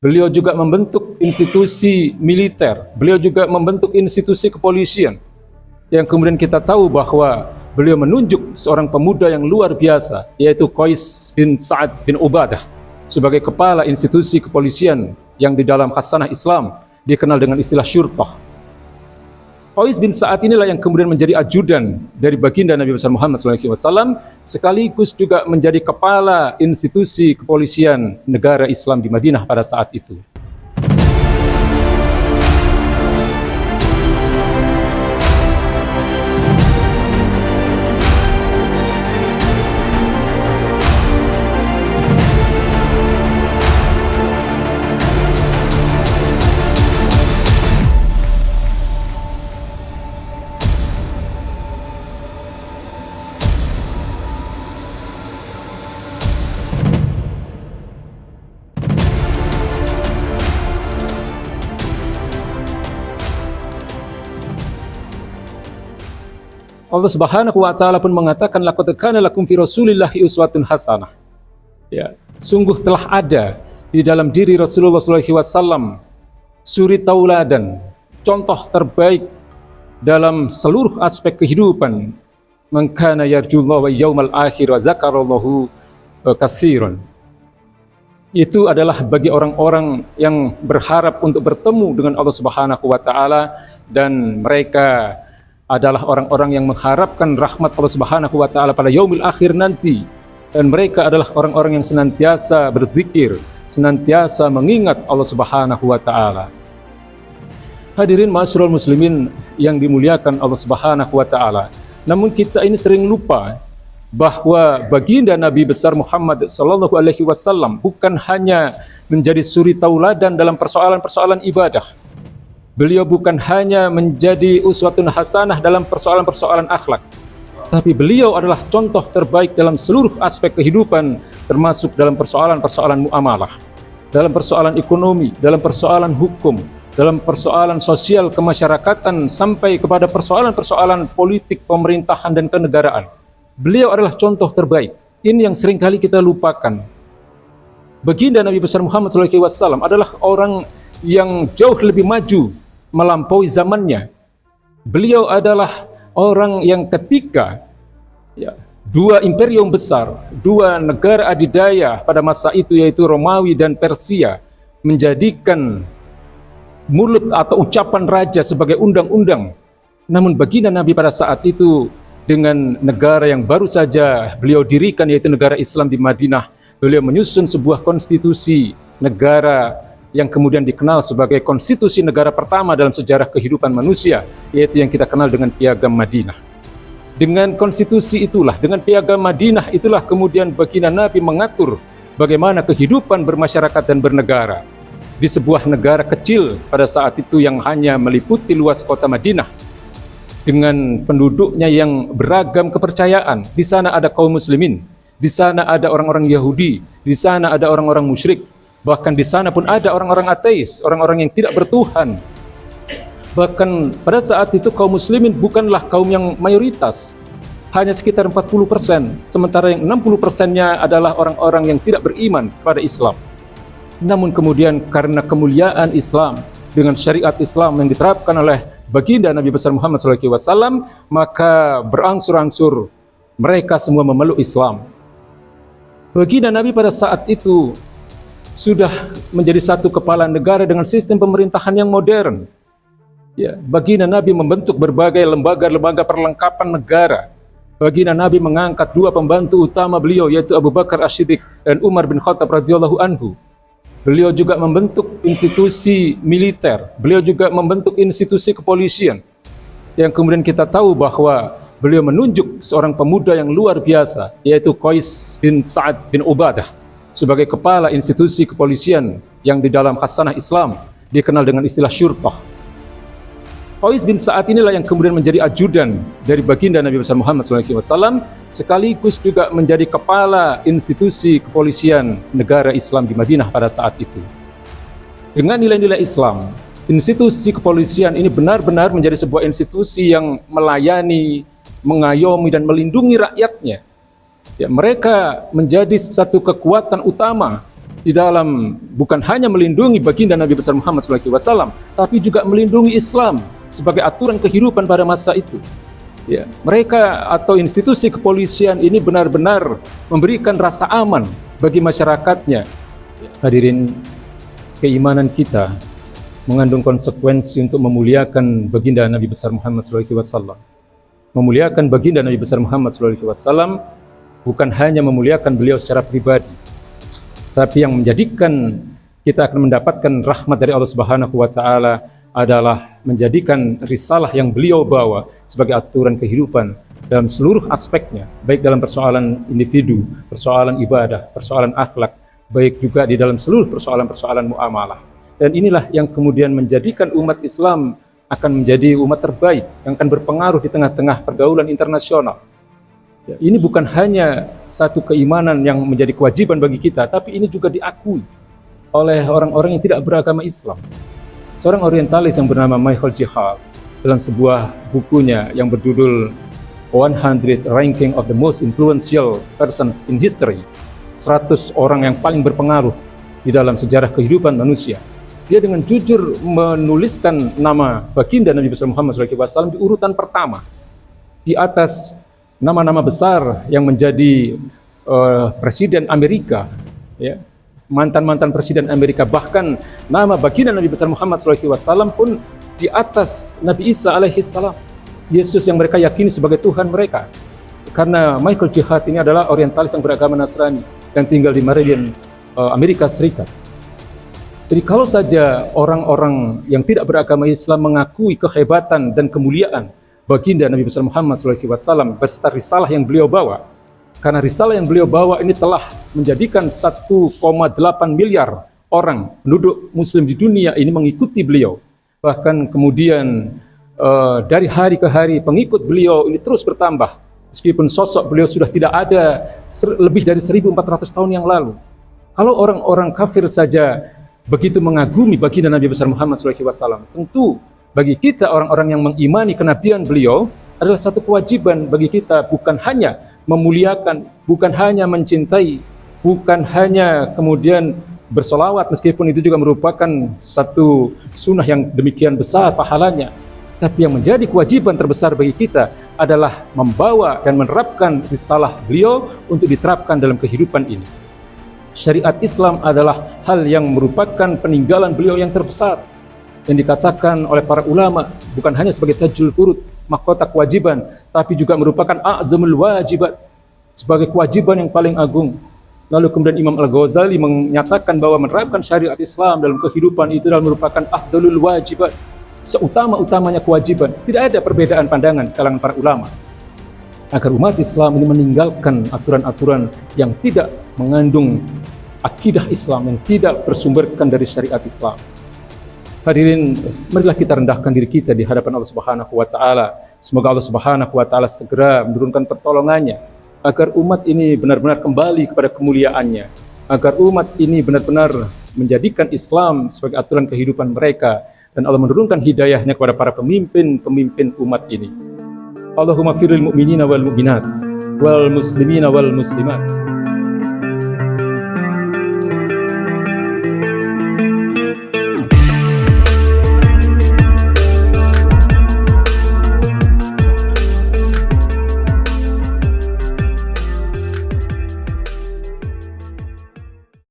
Beliau juga membentuk institusi militer, beliau juga membentuk institusi kepolisian, yang kemudian kita tahu bahwa beliau menunjuk seorang pemuda yang luar biasa, yaitu Qais bin Sa'ad bin Ubadah, sebagai kepala institusi kepolisian yang di dalam khasanah Islam dikenal dengan istilah syurtah. Qais bin Sa'ad inilah yang kemudian menjadi ajudan dari baginda Nabi besar Muhammad SAW, sekaligus juga menjadi kepala institusi kepolisian negara Islam di Madinah pada saat itu. Allah Subhanahu wa taala pun mengatakan, laqad kana lakum fi Rasulillahi uswatun hasanah. Ya, sungguh telah ada di dalam diri Rasulullah SAW suri tauladan, contoh terbaik dalam seluruh aspek kehidupan. Man kana yarjullaha wal yaumal akhir wa zakarallahu katsiran. Itu adalah bagi orang-orang yang berharap untuk bertemu dengan Allah Subhanahu wa taala, dan mereka adalah orang-orang yang mengharapkan rahmat Allah Subhanahu wa taala pada yaumil akhir nanti, dan mereka adalah orang-orang yang senantiasa berzikir, senantiasa mengingat Allah Subhanahu wa taala. Hadirin ma'asyiral muslimin yang dimuliakan Allah Subhanahu wa taala, namun kita ini sering lupa bahwa baginda Nabi besar Muhammad sallallahu alaihi wasallam bukan hanya menjadi suri tauladan dalam persoalan-persoalan ibadah. Beliau bukan hanya menjadi uswatun hasanah dalam persoalan-persoalan akhlak, tapi beliau adalah contoh terbaik dalam seluruh aspek kehidupan, termasuk dalam persoalan-persoalan muamalah, dalam persoalan ekonomi, dalam persoalan hukum, dalam persoalan sosial kemasyarakatan, sampai kepada persoalan-persoalan politik, pemerintahan, dan kenegaraan. Beliau adalah contoh terbaik. Ini yang seringkali kita lupakan. Baginda Nabi besar Muhammad SAW adalah orang yang jauh lebih maju melampaui zamannya. Beliau adalah orang yang ketika dua imperium besar, dua negara adidaya pada masa itu, yaitu Romawi dan Persia, menjadikan mulut atau ucapan raja sebagai undang-undang. Namun baginda Nabi pada saat itu, dengan negara yang baru saja beliau dirikan, yaitu negara Islam di Madinah, beliau menyusun sebuah konstitusi negara yang kemudian dikenal sebagai konstitusi negara pertama dalam sejarah kehidupan manusia, yaitu yang kita kenal dengan Piagam Madinah. Dengan konstitusi itulah, dengan Piagam Madinah itulah kemudian baginda Nabi mengatur bagaimana kehidupan bermasyarakat dan bernegara di sebuah negara kecil pada saat itu yang hanya meliputi luas kota Madinah, dengan penduduknya yang beragam kepercayaan. Di sana ada kaum muslimin, di sana ada orang-orang Yahudi, di sana ada orang-orang musyrik, bahkan di sana pun ada orang-orang ateis, orang-orang yang tidak bertuhan. Bahkan pada saat itu kaum muslimin bukanlah kaum yang mayoritas, hanya sekitar 40%, sementara yang 60%-nya adalah orang-orang yang tidak beriman pada Islam. Namun kemudian karena kemuliaan Islam dengan syariat Islam yang diterapkan oleh baginda Nabi besar Muhammad SAW, maka berangsur-angsur mereka semua memeluk Islam. Baginda Nabi pada saat itu sudah menjadi satu kepala negara dengan sistem pemerintahan yang modern. Ya, baginda Nabi membentuk berbagai lembaga-lembaga perlengkapan negara. Baginda Nabi mengangkat dua pembantu utama beliau, yaitu Abu Bakar As-Siddiq dan Umar bin Khattab radhiyallahu anhu. Beliau juga membentuk institusi militer, beliau juga membentuk institusi kepolisian, yang kemudian kita tahu bahwa beliau menunjuk seorang pemuda yang luar biasa, yaitu Qais bin Sa'ad bin Ubadah, sebagai kepala institusi kepolisian yang di dalam khasanah Islam dikenal dengan istilah syurtah. Qais bin Sa'ad inilah yang kemudian menjadi ajudan dari baginda Nabi besar Muhammad SAW, sekaligus juga menjadi kepala institusi kepolisian negara Islam di Madinah pada saat itu. Dengan nilai-nilai Islam, institusi kepolisian ini benar-benar menjadi sebuah institusi yang melayani, mengayomi, dan melindungi rakyatnya. Ya, mereka menjadi satu kekuatan utama di dalam bukan hanya melindungi baginda Nabi besar Muhammad SAW, tapi juga melindungi Islam sebagai aturan kehidupan pada masa itu. Ya, mereka atau institusi kepolisian ini benar-benar memberikan rasa aman bagi masyarakatnya. Hadirin, keimanan kita mengandung konsekuensi untuk memuliakan baginda Nabi besar Muhammad SAW. Memuliakan baginda Nabi besar Muhammad SAW bukan hanya memuliakan beliau secara pribadi, tapi yang menjadikan kita akan mendapatkan rahmat dari Allah Subhanahu wa Ta'ala adalah menjadikan risalah yang beliau bawa sebagai aturan kehidupan dalam seluruh aspeknya, baik dalam persoalan individu, persoalan ibadah, persoalan akhlak, baik juga di dalam seluruh persoalan-persoalan muamalah. Dan inilah yang kemudian menjadikan umat Islam akan menjadi umat terbaik yang akan berpengaruh di tengah-tengah pergaulan internasional. Ya, ini bukan hanya satu keimanan yang menjadi kewajiban bagi kita, tapi ini juga diakui oleh orang-orang yang tidak beragama Islam. Seorang orientalis yang bernama Michael Jihad dalam sebuah bukunya yang berjudul 100 Ranking of the Most Influential Persons in History, 100 orang yang paling berpengaruh di dalam sejarah kehidupan manusia, dia dengan jujur menuliskan nama baginda Nabi besar Muhammad SAW di urutan pertama, di atas nama-nama besar yang menjadi presiden Amerika, ya, mantan-mantan presiden Amerika, bahkan nama baginda Nabi besar Muhammad SAW pun di atas Nabi Isa alaihissalam, Yesus yang mereka yakini sebagai Tuhan mereka. Karena Michael Jihad ini adalah orientalis yang beragama Nasrani yang tinggal di Maryland, Amerika Serikat. Jadi kalau saja orang-orang yang tidak beragama Islam mengakui kehebatan dan kemuliaan baginda Nabi besar Muhammad SAW beserta risalah yang beliau bawa, karena risalah yang beliau bawa ini telah menjadikan 1,8 miliar orang penduduk muslim di dunia ini mengikuti beliau. Bahkan kemudian dari hari ke hari pengikut beliau ini terus bertambah, meskipun sosok beliau sudah tidak ada lebih dari 1400 tahun yang lalu. Kalau orang-orang kafir saja begitu mengagumi baginda Nabi besar Muhammad SAW, tentu bagi kita orang-orang yang mengimani kenabian beliau adalah satu kewajiban bagi kita, bukan hanya memuliakan, bukan hanya mencintai, bukan hanya kemudian bersolawat, meskipun itu juga merupakan satu sunnah yang demikian besar pahalanya, tapi yang menjadi kewajiban terbesar bagi kita adalah membawa dan menerapkan risalah beliau untuk diterapkan dalam kehidupan ini. Syariat Islam adalah hal yang merupakan peninggalan beliau yang terbesar, yang dikatakan oleh para ulama bukan hanya sebagai tajul furud, mahkota kewajiban, tapi juga merupakan a'dzamul wajibat, sebagai kewajiban yang paling agung. Lalu kemudian Imam Al-Ghazali menyatakan bahwa menerapkan syariat Islam dalam kehidupan itu adalah merupakan afdalul wajibat, seutama-utamanya kewajiban. Tidak ada perbedaan pandangan di kalangan para ulama agar umat Islam ini meninggalkan aturan-aturan yang tidak mengandung akidah Islam, yang tidak bersumberkan dari syariat Islam. Hadirin, marilah kita rendahkan diri kita di hadapan Allah Subhanahu wa Ta'ala. Semoga Allah Subhanahu wa Ta'ala segera menurunkan pertolongannya agar umat ini benar-benar kembali kepada kemuliaannya, agar umat ini benar-benar menjadikan Islam sebagai aturan kehidupan mereka, dan Allah menurunkan hidayahnya kepada para pemimpin umat ini. Allahumma firil mu'minina wal mu'minat wal muslimina wal muslimat